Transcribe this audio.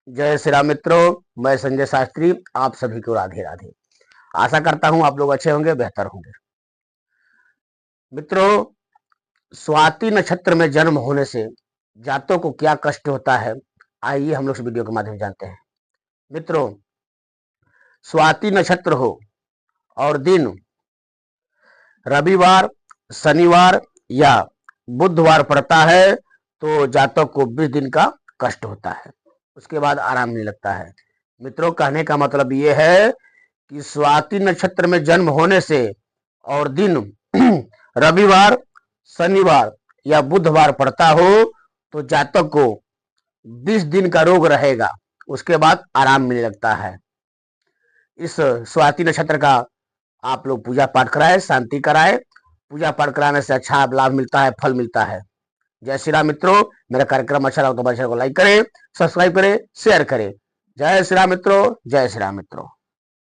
जय श्री राम मित्रों। मैं संजय शास्त्री आप सभी को राधे राधे। आशा करता हूं आप लोग अच्छे होंगे, बेहतर होंगे। मित्रों, स्वाति नक्षत्र में जन्म होने से जातकों को क्या कष्ट होता है, आइए हम लोग इस वीडियो के माध्यम से जानते हैं। मित्रों, स्वाति नक्षत्र हो और दिन रविवार, शनिवार या बुधवार पड़ता है तो जातक को 20 दिन का कष्ट होता है, उसके बाद आराम नहीं लगता है। मित्रों, कहने का मतलब ये है कि स्वाति नक्षत्र में जन्म होने से और दिन रविवार, शनिवार या बुधवार पड़ता हो तो जातक को 20 दिन का रोग रहेगा, उसके बाद आराम मिलने लगता है। इस स्वाति नक्षत्र का आप लोग पूजा पाठ कराए, शांति कराए। पूजा पाठ कराने से अच्छा लाभ मिलता है, फल मिलता है। जय श्री राम मित्रों। मेरा कार्यक्रम अच्छा लगा तो मेरे चैनल को लाइक करें, सब्सक्राइब करें, शेयर करें। जय श्री राम मित्रों। जय श्री राम मित्रों।